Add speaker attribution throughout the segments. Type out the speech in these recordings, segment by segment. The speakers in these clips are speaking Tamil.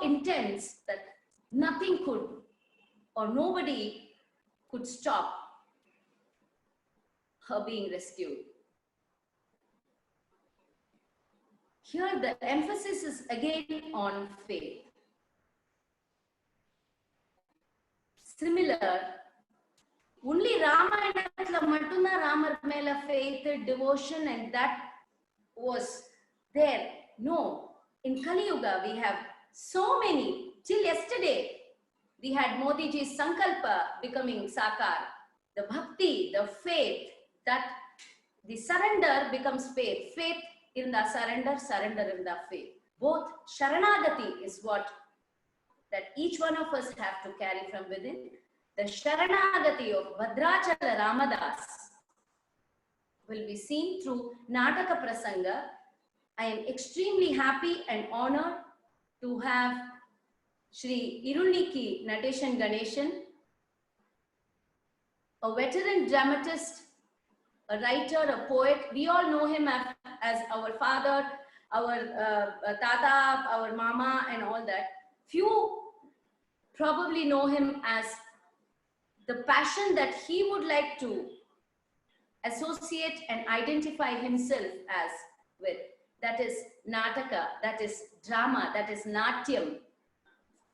Speaker 1: intense that nothing could or nobody could stop her being rescued. Here the emphasis is again on faith. Similar, only Ramayanathla mattunda Ramar mela faith, devotion, and that was there. No, in Kali Yuga we have so many. Till yesterday, we had Modi ji's Sankalpa becoming Sakar. The bhakti, the faith, that the surrender becomes faith. Faith in the surrender, surrender in the faith. Both Sharanagati is what that each one of us have to carry from within. The Sharanagati of Bhadrachala Ramadas will be seen through Nataka Prasanga. I am extremely happy and honored to have Shri Irulniki Nateshan Ganeshan, a veteran dramatist, a writer, a poet. We all know him as our father, our tata, our mama, and all that. Few probably know him as the passion that he would like to associate and identify himself as with. That is Nataka, that is drama, that is Natyam.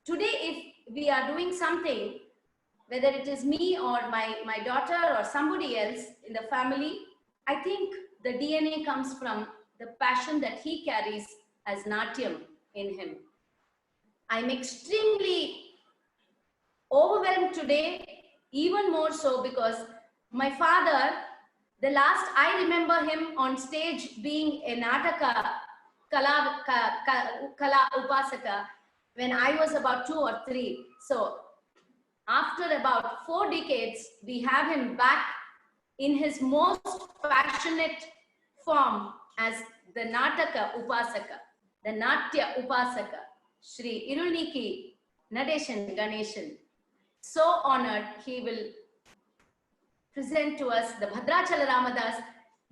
Speaker 1: Today, if we are doing something, whether it is me or my daughter or somebody else in the family, I think the DNA comes from the passion that he carries as Natyam in him. I'm extremely overwhelmed today, even more so because my father, the last I remember him on stage being a Nataka Kala Upasaka when I was about 2 or 3. So after about 4 decades, we have him back in his most passionate form as the Nataka Upasaka, the Natya Upasaka, Shri Irulniki Nateshan Ganeshan. So honored, he will present to us the Bhadrachala Ramadas.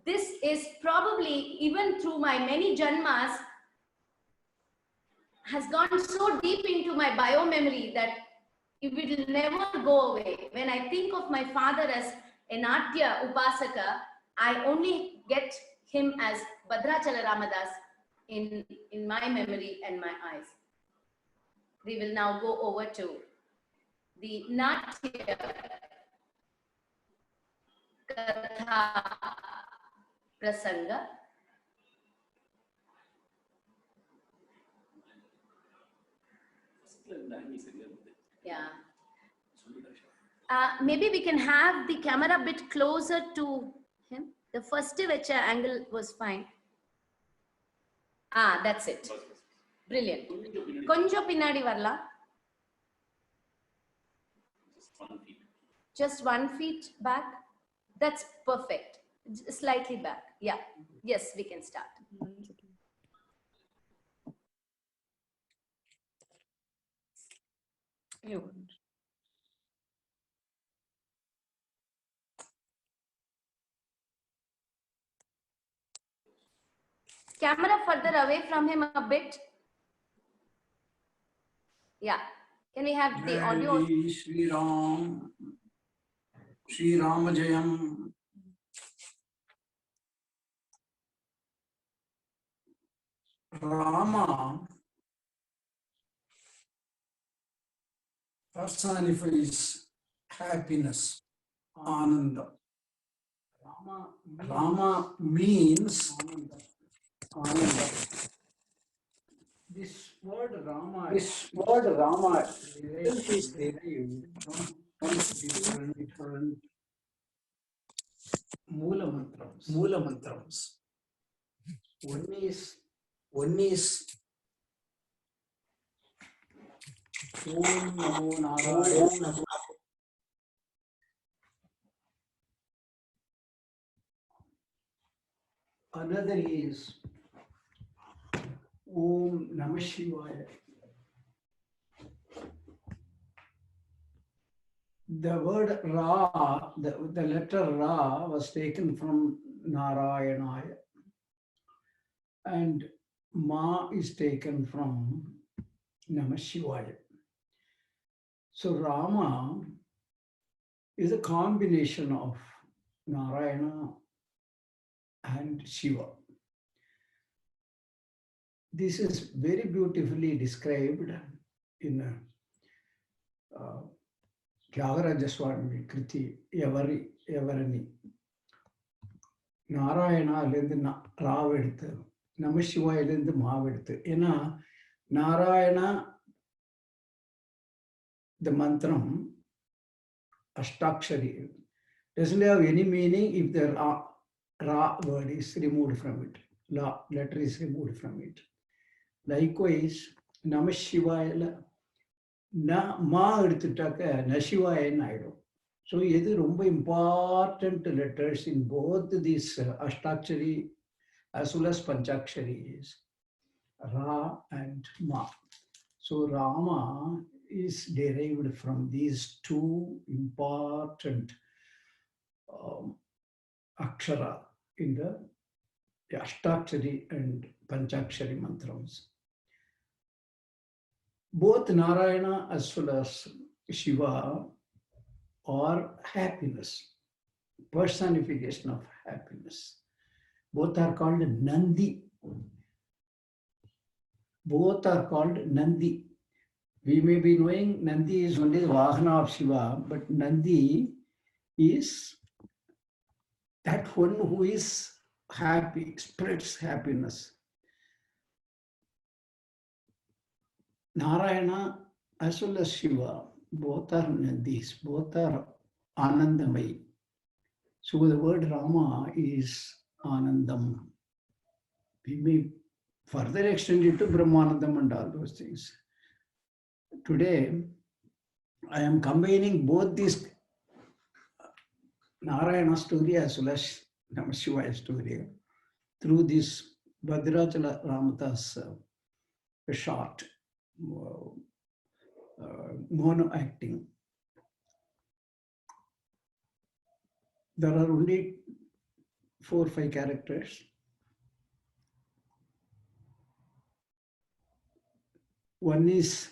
Speaker 1: This is probably, even through my many janmas, has gone so deep into my bio-memory that it will never go away. When I think of my father as a Natya Upasaka, I only get him as Bhadrachala Ramadas in my memory and my eyes. We will now go over to the Natya Katha Prasanga. Yeah. Maybe we can have the camera a bit closer to him. The first angle was fine. That's it. Brilliant. Konjo pinnadi varla. Just 1 feet back. That's perfect. Slightly back. Yeah. Yes, we can start. Camera further away from him a bit. Yeah. Can we have the audio?
Speaker 2: Shri Ram, Shri Ramajayam. Rama personifies happiness, Ananda. Rama means Ananda. This word Rama is derived from different Mula mantrams. One is Om Namo Narayana. Another is Om Namah Shivaya. The word Ra, the letter Ra was taken from Narayanaya, and Ma is taken from Namah Shivaya. So Rama is a combination of Narayana and Shiva. This is very beautifully described in Tyagaraja Swami Kriti Yavarani. நாராயணாலேருந்து Rao எடுத்து நமசிவாயிலேருந்து மாவு எடுத்து ஏன்னா Narayana the mantram Ashtakshari doesn't have any meaning if the ra word is removed from it, la letter is removed from it. Likewise நமசிவாயில ma எடுத்துட்டாக்க நசிவாயன்னு ஆயிடும். So these are ரொம்ப important letters in both these Ashtakshari as well as Panchakshari is Ra and Ma. So Rama is derived from these two important akshara in the Ashtakshari and Panchakshari mantrams. Both Narayana as well as Shiva or happiness, personification of happiness. Both are called Nandi. Both are called Nandi. We may be knowing Nandi is only the Vahana of Shiva, but Nandi is that one who is happy, spreads happiness. Narayana as well as Shiva, both are Nandis, both are Anandamai. So the word Rama is Anandam. We may further extend it to Brahmanandam and all those things. Today, I am combining both these Narayana story as well as Namah Shivaya story through this Bhadrachala Ramadas short mono acting. There are only 4 or 5 characters. One is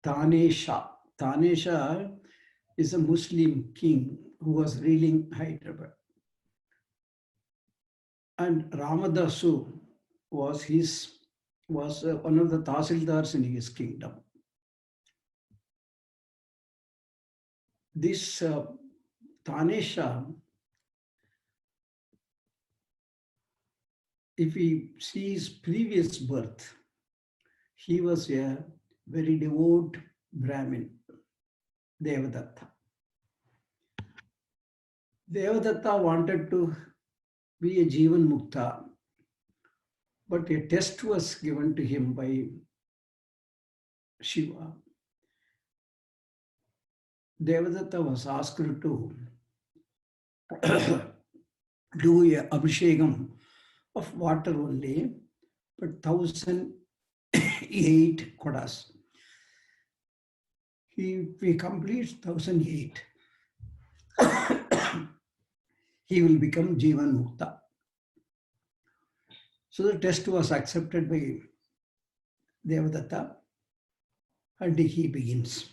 Speaker 2: Tanesha. Tanesha is a Muslim king who was ruling Hyderabad. And Ramadasu was one of the Tahsildars in his kingdom. This Tanesha, if we see his previous birth, he was a very devout Brahmin, Devadatta. Devadatta wanted to be a Jivan Mukta, but a test was given to him by Shiva. Devadatta was asked to do a abhishekam of water only, but 1008 kodas. If he completes 1008, he will become Jivan Mukta. So the test was accepted by Devadatta and he begins.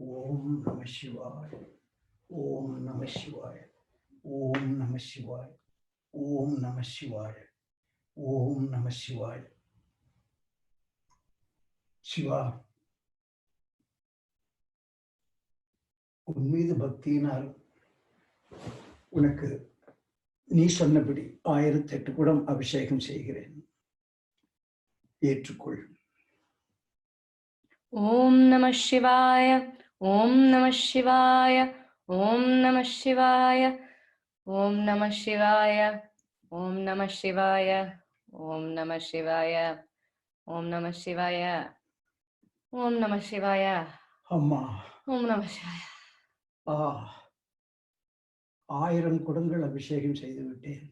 Speaker 2: Om Namah Shivaya, Om Namah Shivaya, Om Namah Shivaya, Om Namah Shivaya, Om Namah Shivaya. Shiva, உன் மீது பக்தியினால் உனக்கு நீ சொன்னபடி 1008 குடம் அபிஷேகம் செய்கிறேன், ஏற்றுக்கொள்.
Speaker 3: ஓம் நம சிவாய, ஓம் நம சிவாய, ஓம் நம சிவாய, ஓம் நம சிவாய, ஓம் நம சிவாய, ஓம் நம சிவாய, ஓம் நம சிவாய, ஓம் நம சிவாய.
Speaker 2: அம்மா,
Speaker 3: ஓம் நம சிவாய.
Speaker 2: 1000 குடங்கள் அபிஷேகம் செய்து விட்டேன்.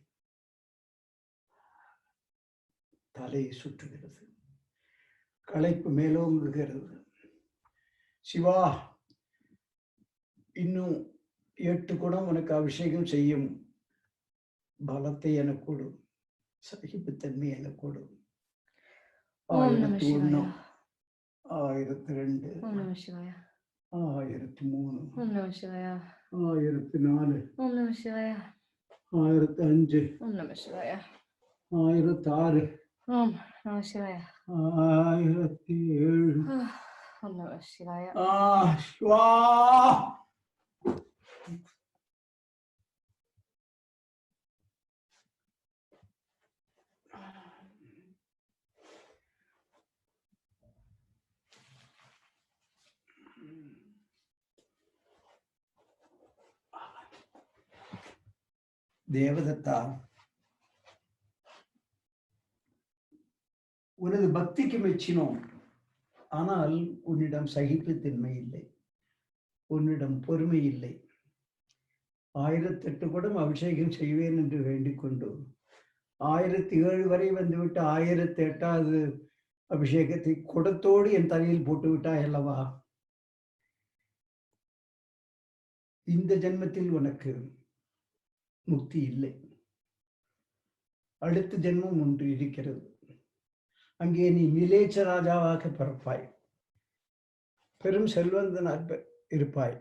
Speaker 2: தலை சுற்றுகிறது. களைப்பு மேலோங்குகிறது. சிவா, இன்னும் 8 குடம் உனக்கு அபிஷேகம் செய்யும் பலத்தை எனக்கு கொடு, சகிப்புத்தன்மை எனக்கு கொடு.
Speaker 3: ஓம் நம
Speaker 2: 1001,
Speaker 3: சிவாய.
Speaker 2: 1002,
Speaker 3: ஓம் நம சிவாய.
Speaker 2: 1003,
Speaker 3: ஓம் நம சிவாய.
Speaker 2: 1004,
Speaker 3: ஓம் நம சிவாய.
Speaker 2: 1005,
Speaker 3: ஓம் நம சிவாய.
Speaker 2: 1006,
Speaker 3: ஓம் நம சிவாய.
Speaker 2: 1007.
Speaker 3: ஓம் நம சிவாய.
Speaker 2: சிவா, தேவதத்தா, உனது பக்திக்கு மெச்சினோம். ஆனால் உன்னிடம் சகிப்புத்தன்மை இல்லை, உன்னிடம் பொறுமை இல்லை. 1008 குடம் அபிஷேகம் செய்வேன் என்று வேண்டிக் கொண்டு 1007 வரை வந்துவிட்டு 1008வது அபிஷேகத்தை குடத்தோடு என் தலையில் போட்டு விட்டாய் அல்லவா? இந்த ஜென்மத்தில் உனக்கு முக்தி இல்லை. அடுத்த ஜென்மம் ஒன்று இருக்கிறது. அங்கே நீ மிலேச்ச ராஜாவாக பிறப்பாய், பெரும் செல்வந்தனாக இருப்பாய்.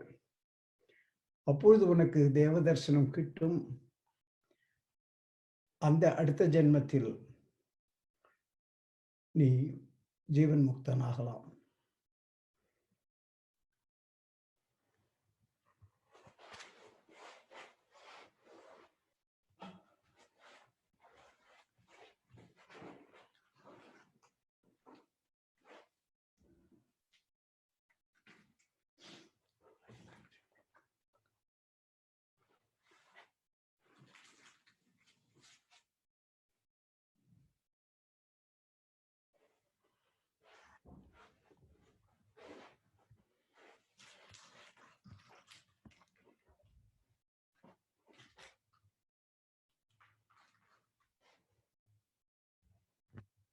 Speaker 2: அப்பொழுது உனக்கு தேவ தரிசனம் கிட்டும். அந்த அடுத்த ஜென்மத்தில் நீ ஜீவன் முக்தனாகலாம்.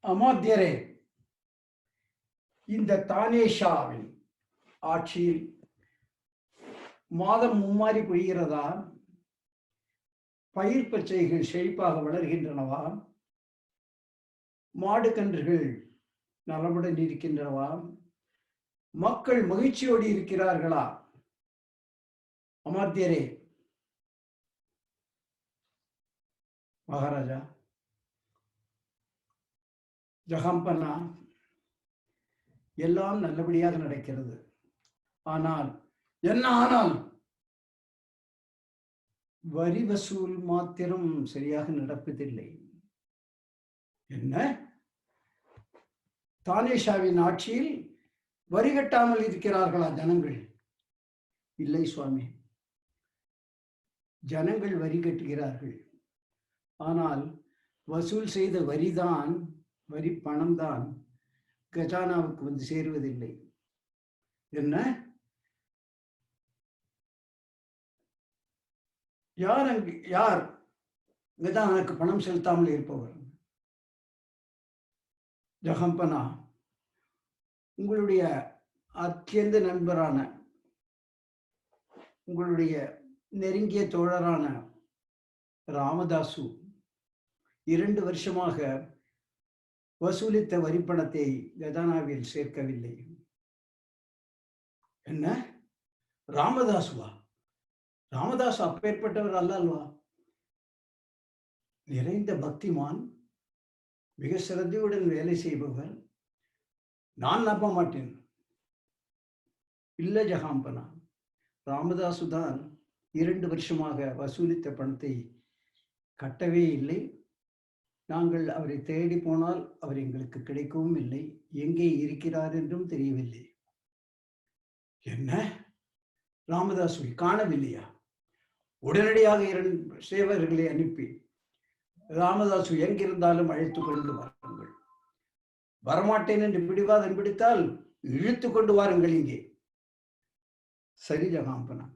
Speaker 2: அமாத்தியரே, இந்த தானேஷாவின் ஆட்சியில் மாதம் மும்மாறி பொய்கிறதா? பயிர் பச்சைகள் செழிப்பாக வளர்கின்றனவா? மாடு கன்றுகள் நலமுடன் இருக்கின்றனவா? மக்கள் மகிழ்ச்சியோடு இருக்கிறார்களா? அமாத்தியரே, மகாராஜா, ஜகாம்பனா, எல்லாம் நல்லபடியாக நடக்கிறது. ஆனால் என்ன ஆனால் வரி வசூல் மாத்திரம் சரியாக நடப்பதில்லை. என்ன? தானேஷாவின் ஆட்சியில் வரி கட்டாமல் இருக்கிறார்களா ஜனங்கள்? இல்லை சுவாமி, ஜனங்கள் வரி கட்டுகிறார்கள். ஆனால் வசூல் செய்த வரி பணம்தான் கஜானாவுக்கு வந்து சேருவதில்லை. என்ன? யார் கஜானாவுக்கு பணம் செலுத்தாமல் இருப்பவர்? ஜகம்பனா, உங்களுடைய அத்தியந்த நண்பரான, உங்களுடைய நெருங்கிய தோழரான ராமதாசு 2 வருஷமாக வசூலித்த வரிப்பணத்தை கஜானாவில் சேர்க்கவில்லை. என்ன? ராமதாசுவா? ராமதாஸ் அப்பேற்பட்டவர் அல்லவா? நிறைந்த பக்திமான், மிக சிரத்தையுடன் வேலை செய்பவர். நான் நம்ப மாட்டேன். இல்ல ஜகாம்பனா, ராமதாசு தான் 2 வருஷமாக வசூலித்த பணத்தை கட்டவே இல்லை. நாங்கள் அவரை தேடி போனால் அவர் எங்களுக்கு கிடைக்கவும் இல்லை. எங்கே இருக்கிறார் என்றும் தெரியவில்லை. என்ன? ராமதாசுவை காணவில்லையா? உடனடியாக 2 சேவர்களை அனுப்பி ராமதாசு எங்கிருந்தாலும் அழைத்து கொண்டு வாருங்கள். வரமாட்டேன் என்று பிடிவாதம் பிடித்தால் இழுத்து கொண்டு வாருங்கள் இங்கே. சரி ஜகாம்பனா.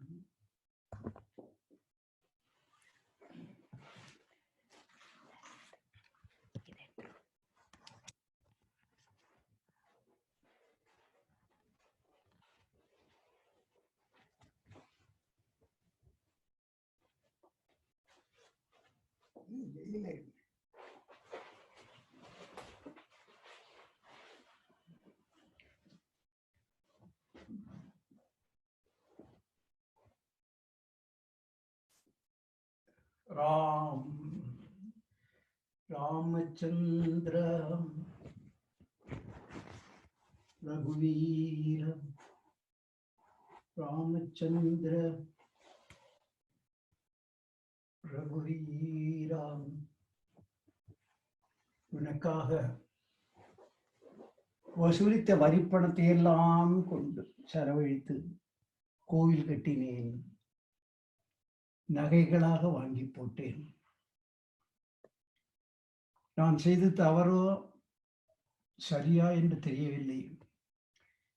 Speaker 2: रामचंद्र रघुवीर रामचंद्र रघुवीरा உனக்காக வசூலித்த வரிப்பணத்தை எல்லாம் கொண்டு செலவழித்து கோவில் கட்டினேன், நகைகளாக வாங்கி போட்டேன். நான் செய்த தவறோ சரியா என்று தெரியவில்லை.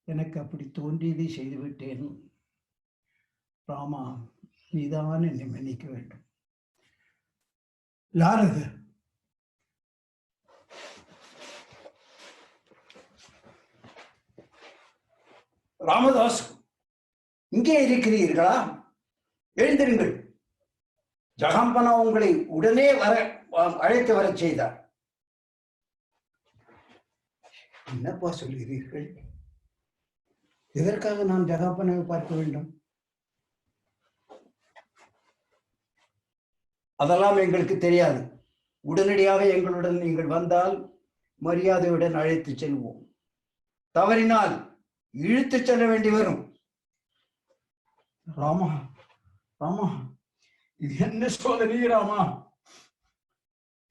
Speaker 2: எனக்கு அப்படி தோன்றியதை செய்துவிட்டேன். ராமா, நீதான் என்னை மன்னிக்க வேண்டும். யார் அது? ராமதாஸ், இங்கே இருக்கிறீர்களா? எழுந்திருங்கள். ஜகாம்பனா உங்களை உடனே அழைத்து வர செய்தார். என்னப்பா சொல்கிறீர்கள்? எதற்காக நான் ஜகாம்பனாவை பார்க்க வேண்டும்? அதெல்லாம் எங்களுக்கு தெரியாது. உடனடியாக எங்களுடன் நீங்கள் வந்தால் மரியாதையுடன் அழைத்து செல்வோம். தவறினால் இழுத்து செல்ல வேண்டி வரும். ராமா, ராமா, இது என்ன சோதனை ராமா?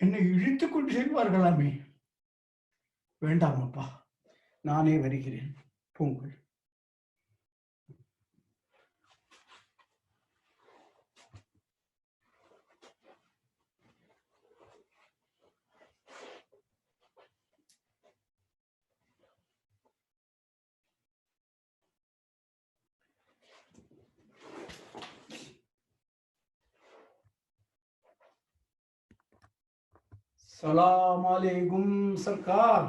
Speaker 2: என்னை இழுத்து கொண்டு செல்வார்களாமே. வேண்டாம் அப்பா, நானே வருகிறேன், போங்கள். सलाम अलैकुम सरकार,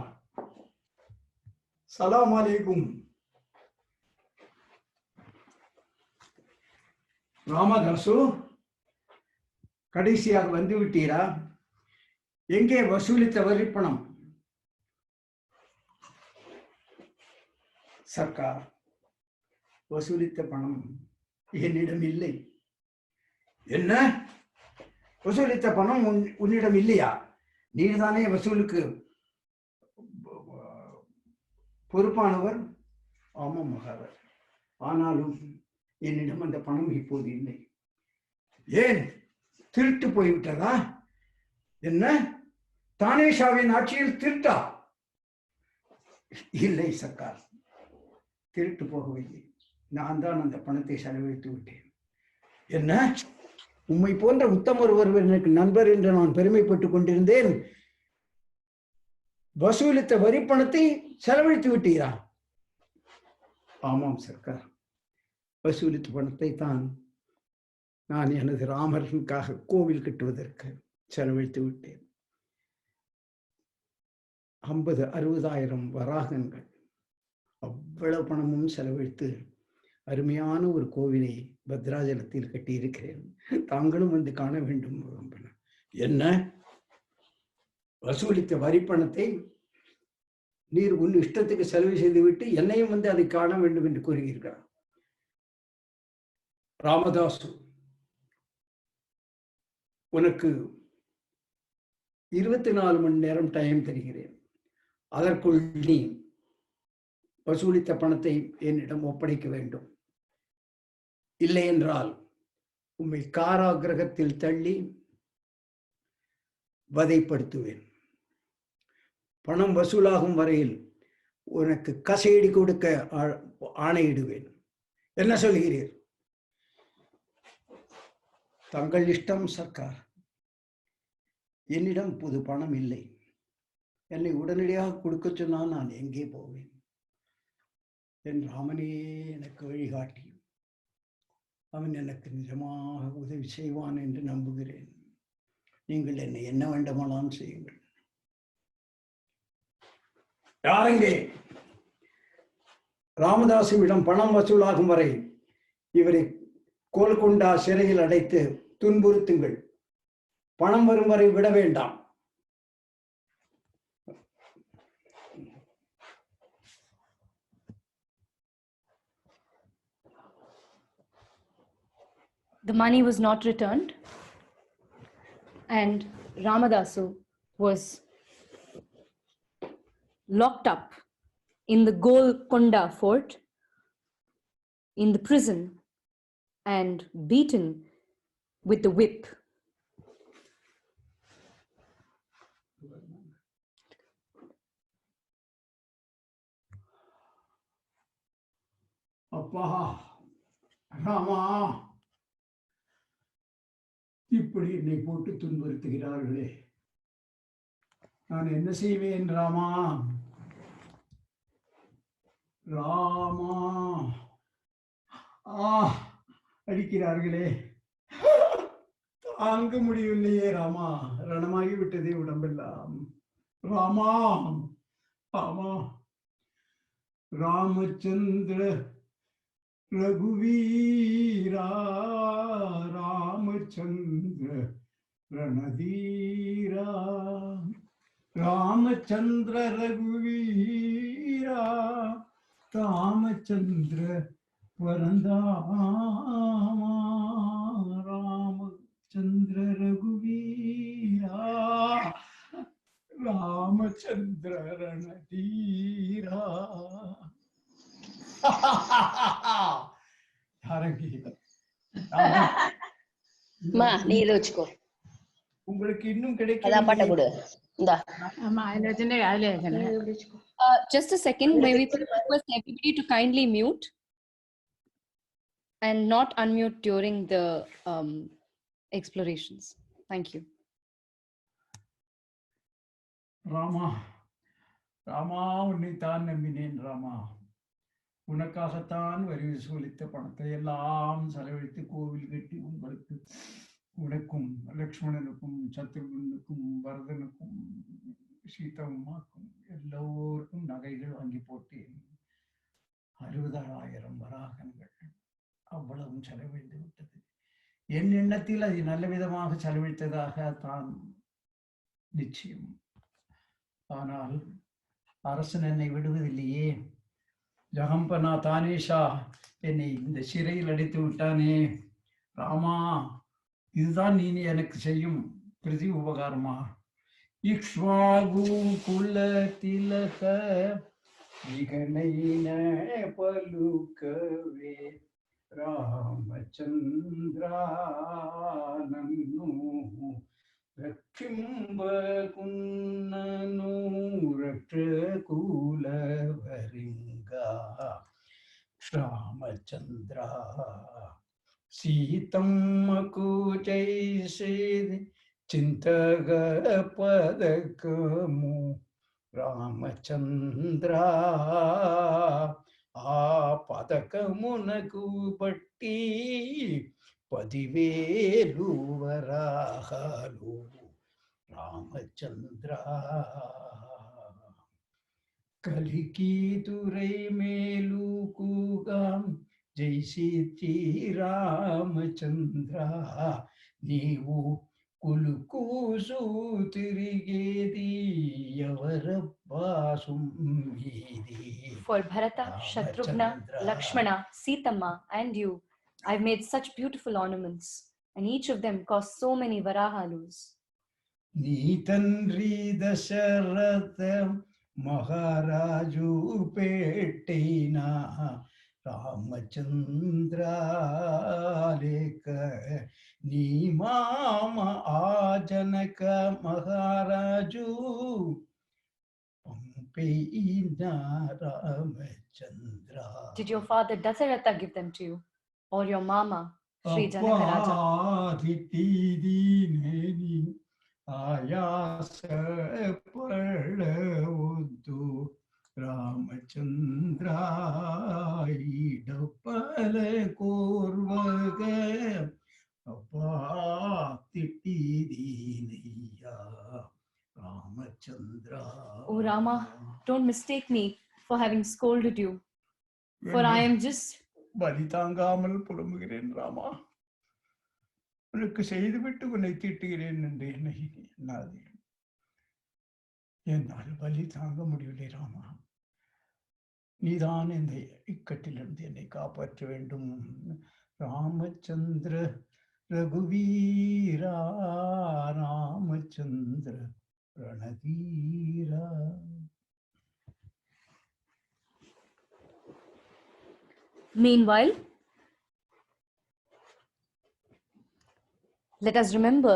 Speaker 2: सलाम अलैकुम. ராமதாசு, கடைசியாக வந்து விட்டீரா? எங்கே வசூலித்த வரிப்பணம்? சர்க்கார், வசூலித்த பணம் என்னிடம் இல்லை. என்ன? வசூலித்த பணம் உன்னிடம் இல்லையா? நீர்தானே வசூலுக்கு பொறுப்பானவர். ஆமாம் மகாராஜ், ஆனாலும் என்னிடம் அந்த பணம் இப்போது இல்லை. ஏன்? திருட்டு போய்விட்டதா? என்ன, தானேஷாவின் ஆட்சியில் திருட்டா? இல்லை சர்க்கார், திருட்டு போகவில்லை. நான் தான் அந்த பணத்தை செலவழித்து விட்டேன். என்ன, உம்மை போன்ற உத்தமர் ஒருவர் எனக்கு நண்பர் என்று நான் பெருமைப்பட்டுக் கொண்டிருந்தேன். வசூலித்த வரி பணத்தை செலவழித்து விட்டீரா? ஆமாம் சர்க்கார், வசூலித்த பணத்தை தான் நான் எனது ராமருக்காக கோவில் கட்டுவதற்கு செலவழித்து விட்டேன். 50,000-60,000 வராகங்கள், அவ்வளவு பணமும் செலவழித்து அருமையான ஒரு கோவிலை பத்ராஜலத்தில் கட்டியிருக்கிறேன். தாங்களும் வந்து காண வேண்டும். என்ன, வசூலித்த வரி பணத்தை நீர் உன் இஷ்டத்துக்கு செலவு செய்துவிட்டு என்னையும் வந்து அதை காண வேண்டும் என்று கூறுகிறீர்கள்? ராமதாசு, உனக்கு 24 மணி நேரம் டைம் தருகிறேன். அதற்குள் நீ வசூலித்த பணத்தை என்னிடம் ஒப்படைக்க வேண்டும். இல்லை என்றால் உம்மை காராகிரகத்தில் தள்ளி வதைப்படுத்துவேன். பணம் வசூலாகும் வரையில் உனக்கு கசையடி கொடுக்க ஆணையிடுவேன். என்ன சொல்கிறீர்? தங்கள் இஷ்டம் சர்க்கார். என்னிடம் புது பணம் இல்லை. என்னை உடனடியாக கொடுக்க சொன்னால் நான் எங்கே போவேன்? என் ராமனே எனக்கு வழிகாட்டி, அவன் எனக்கு நிஜமாக உதவி செய்வான் என்று நம்புகிறேன். நீங்கள் என்னை என்ன வேண்டுமானாலும் செய்யுங்கள். யாரெங்கே? ராமதாசுவிடம் பணம் வசூலாகும் வரை இவரை கோல்கொண்டா சிறையில் அடைத்து துன்புறுத்துங்கள். பணம் வரும் வரை விட வேண்டாம்.
Speaker 3: The money was not returned, and Ramadasu was locked up in the Golconda fort, in the prison, and beaten with the whip.
Speaker 2: அப்பா ராமா, இப்படி என்னை போட்டு துன்புறுத்துகிறார்களே, நான் என்ன செய்வேன் ராமா? ராமா, அடிக்கிறார்களே, தாங்க முடியவில்லையே ராமா, ரணமாகி விட்டதே உடம்பெல்லாம். ராமா, ராமா, ராமச்சந்திர ரகுவீரா, ராமச்சந்திர ரணதீரா, ராமச்சந்திர ரகுவீரா, ராமச்சந்திர வரந்தாமா, ராமச்சந்திர ரகுவீரா, ராமச்சந்திர ரணதீரா. உங்களுக்கு இன்னும் கிடைக்கும்.
Speaker 3: Just a second, may we request everybody to kindly mute and not unmute during the explorations. Thank you.
Speaker 2: Rama, Rama, உன்னை தான் நம்பினேன் ராமா. உனக்காகத்தான் வரி வசூலித்த பணத்தை எல்லாம் செலவழித்து கோவில் கட்டி உங்களுக்கு, உனக்கும் லக்ஷ்மணனுக்கும் சத்ருகனுக்கும் பரதனுக்கும் சீதம்மாக்கும் எல்லோருக்கும் நகைகள் வாங்கி போட்டேன். 60,000 வராகங்கள், அவ்வளவும் செலவழிந்து விட்டது. என் எண்ணத்தில் அதை நல்ல விதமாக செலவழித்ததாக தான் நிச்சயம். ஆனால் அரசன் என்னை விடுவதில்லையே. ஜகம்பனா தானேஷா என்னை இந்த சிறையில் அடைத்து விட்டானே. ராமா, இதுதான் நீ எனக்கு செய்யும் பிரதி உபகாரமா? இக்ஷ்வாகு குல திலக விகனைன பலுக்கவே ராமச்சந்திரா நன்னு ரட்சிம்ப குன்னனு ரட்சகூல வரிங்கா ராமச்சந்திரா சீதம்மக்கு ஜெய்சேதி చింతగ పదకము రామచంద్ర ఆ పదకమునకు బట్టి 10,000 వరాహాలు రామచంద్ర కలికి తురై మేలుకుగా జైసితి రామచంద్ర నీవు కులుకూసు తిరిగేది ఎవరబ్బా సుమ్మీది.
Speaker 3: For Bharata, Shatrughna, Lakshmana, Sitama and you, I've made such beautiful ornaments, and each of them cost so many varahalus.
Speaker 2: నీ తండ్రి దశరథ మహారాజు పెట్టిన రామచంద్ర లేక నీ మామ ఆ జనక మహారాజు పంపిన Ramachandra.
Speaker 3: Did your father Dasaratha give them to you, or your mama Sri Janakaraja?
Speaker 2: ఆయాస పడవద్దు Ramachandra ఈడపల కోర్వగ అబ్బా తిట్టిదీనయ్యా Ramachandra.
Speaker 3: Oh Rama, don't mistake me for having scolded you, for I am just
Speaker 2: பலி தாங்காமல் புலம்புகிறேன் ராமா. உனக்கு செய்துவிட்டு உன்னை தீட்டுகிறேன் என்று என்னை எண்ணாதே. என்னால் வலி தாங்க முடியவில்லை ராமா. நீதான் இந்த இக்கட்டிலிருந்து என்னை காப்பாற்ற வேண்டும். Ramachandra ரகுவீரா, Ramachandra ரணதீரா.
Speaker 3: Meanwhile, let us remember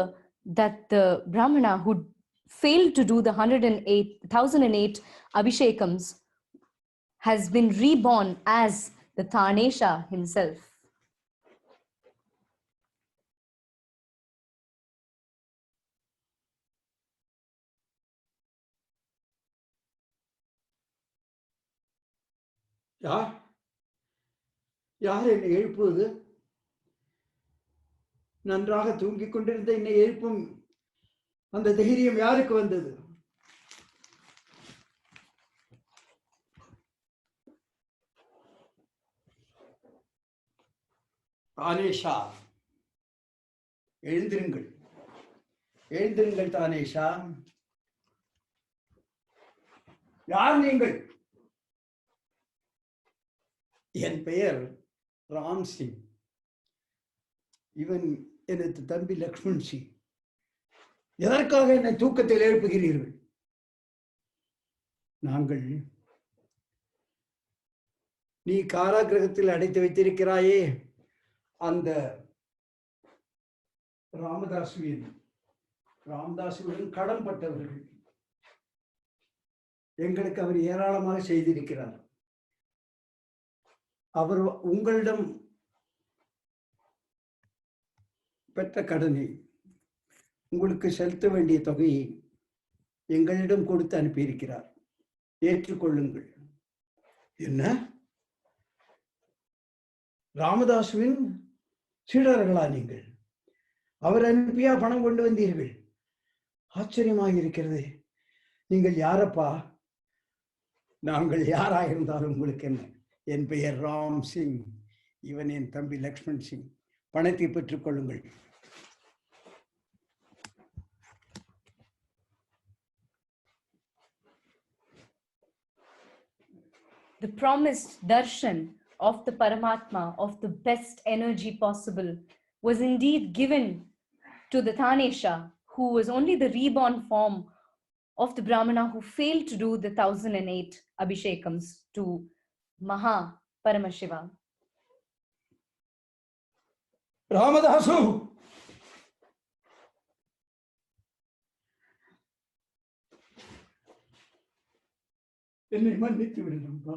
Speaker 3: that the Brahmana who failed to do the 1008 Abhishekams has been reborn as the Tanesha himself.
Speaker 2: யார் என்னை எழுப்புவது? நன்றாக தூங்கிக் கொண்டிருந்த என்னை எழுப்பும் அந்த தைரியம் யாருக்கு வந்தது? தானேஷா, எழுந்திருங்கள், எழுந்திருங்கள் தானேஷா. யார் நீங்கள்? என் பெயர் ராம் சிங். இவன் எனது தம்பி லக்ஷ்மண் சிங். எதற்காக என்னை தூக்கத்தில் எழுப்புகிறீர்கள்? நாங்கள் நீ காராகிரகத்தில் அடைத்து வைத்திருக்கிறாயே அந்த ராமதாசுடன் கடன்பட்டவர்கள். எங்களுக்கு அவர் ஏராளமாக செய்திருக்கிறார். அவர் உங்களிடம் பெற்ற கடனை, உங்களுக்கு செலுத்த வேண்டிய தொகையை எங்களிடம் கொடுத்து அனுப்பியிருக்கிறார். ஏற்றுக்கொள்ளுங்கள். என்ன? ராமதாசுவின் சீடர்களா நீங்கள்? அவர் அனுப்பியா பணம் கொண்டு வந்தீர்கள்? ஆச்சரியமாக இருக்கிறது. நீங்கள் யாரப்பா? நாங்கள் யாராயிருந்தாலும் உங்களுக்கு என்ன? என் பெயர் ராம் சிங். இவன் என் தம்பி லக்ஷ்மண் சிங். பணத்தை பெற்றுக் கொள்ளுங்கள்.
Speaker 3: The promised darshan of the Paramatma, of the best energy possible, was indeed given to the Tanesha, who was only the reborn form of the Brahmana who failed to do the 1008 Abhishekams to Maha Paramashiva.
Speaker 2: Ramadasu! என்னை மன்னித்து விடு நம்பா,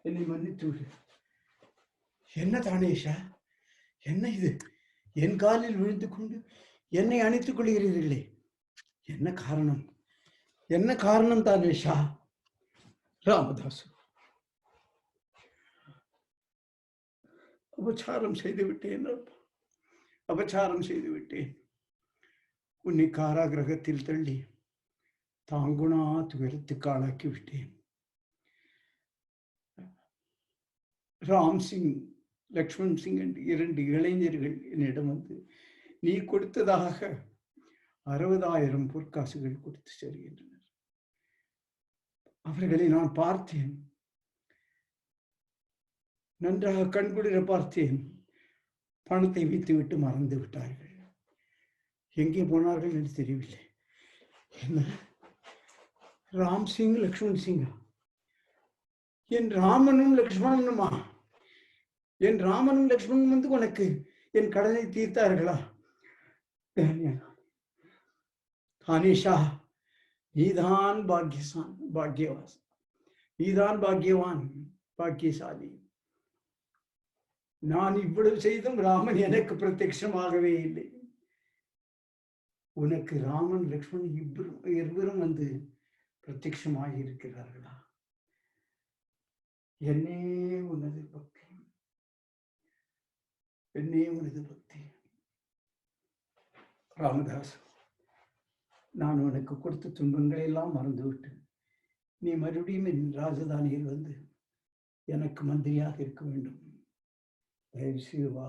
Speaker 2: என்னை மன்னித்து விடு. என்ன தானேஷா, என்ன இது? என் காலில் விழுந்து கொண்டு என்னை அணைத்துக் கொள்கிறீர்களே, என்ன காரணம்? என்ன காரணம் தானேஷா? ராமதாசு, அபச்சாரம் செய்து விட்டேன், அபச்சாரம் செய்து விட்டேன். உன்னை காராகிரகத்தில் தள்ளி தாங்குணா துயரத்துக்கு ஆளாக்கி விட்டேன். ராம் சிங், லக்ஷ்மண் சிங் என்று 2 இளைஞர்கள் என்னிடம் வந்து நீ கொடுத்ததாக 60,000 பொற்காசுகள் கொடுத்து செல்கின்றனர். அவர்களை நான் பார்த்தேன், நன்றாக கண்குளிர பார்த்தேன். பணத்தை வைத்துவிட்டு மறந்து விட்டார்கள். எங்கே போனார்கள் என்று தெரியவில்லை. என்ன? ராம் சிங், லக்ஷ்மண் சிங்கா? என் ராமனும் லக்ஷ்மணனுமா? என் ராமனும் லக்ஷ்மணனும் வந்து உனக்கு என் கடனை தீர்த்தார்களா? தானேஷா, நீதான் பாக்யவான், நீதான் பாக்யவான், பாக்கியசாலி. நான் இவ்வளவு செய்தும் ராமன் எனக்கு பிரத்யட்சமாகவே இல்லை. உனக்கு ராமன் லக்ஷ்மணன் இருவரும் வந்து பிரத்யட்சமாக இருக்கிறார்களா? என்னே உனது பக்தி, என்னே உனது பக்தி. ராமதாஸ், நான் உனக்கு கொடுத்த துன்பங்களை எல்லாம் மறந்துவிட்டேன். நீ மறுபடியும் என் ராஜதானியில் வந்து எனக்கு மந்திரியாக இருக்க வேண்டும். தயவு செய்து வா,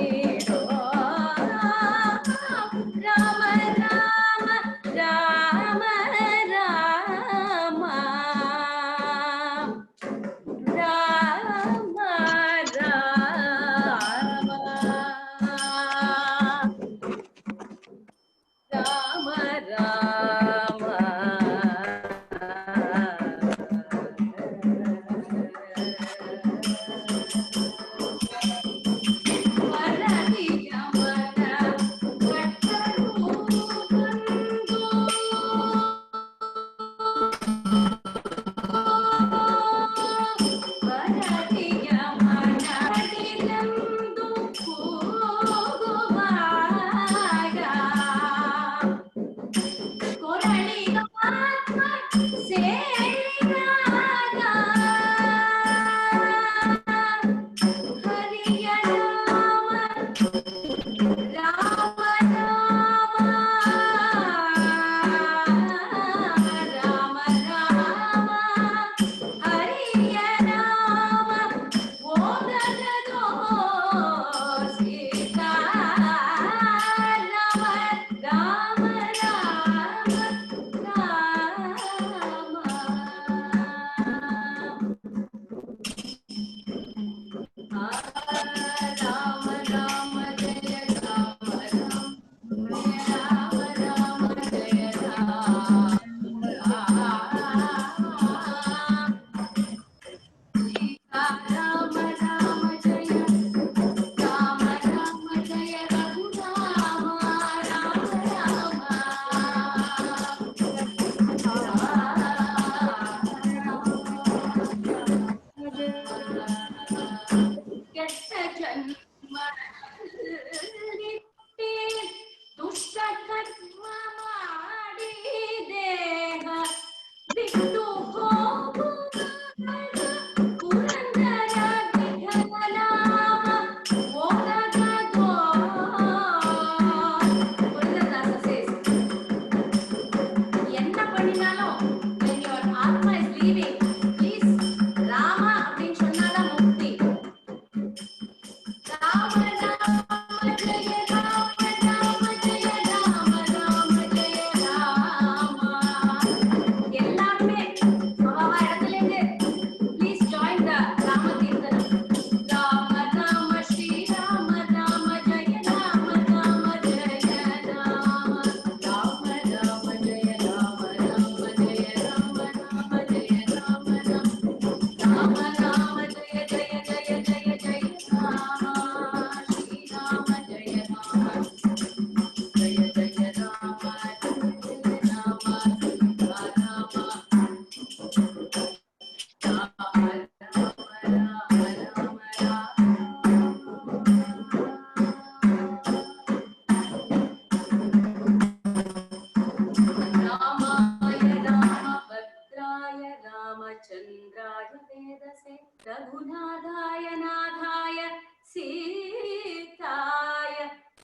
Speaker 1: Raghunadhaya Nadhaya Sitaya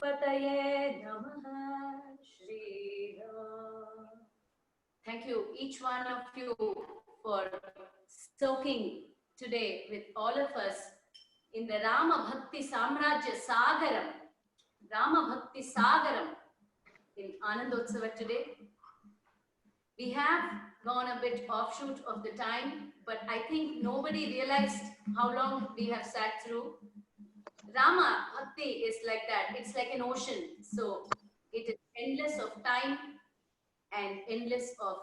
Speaker 1: Pataye Namaha Shri Ram. Thank you, each one of you, for soaking today with all of us in the Rama Bhakti Samrajya Sagaram, Rama Bhakti Sagaram in Anandotsava today. We have gone a bit offshoot of the time, but I think nobody realized how long we have sat through. Rama Bhakti is like that. It's like an ocean. So it is endless of time and endless of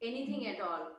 Speaker 1: anything at all.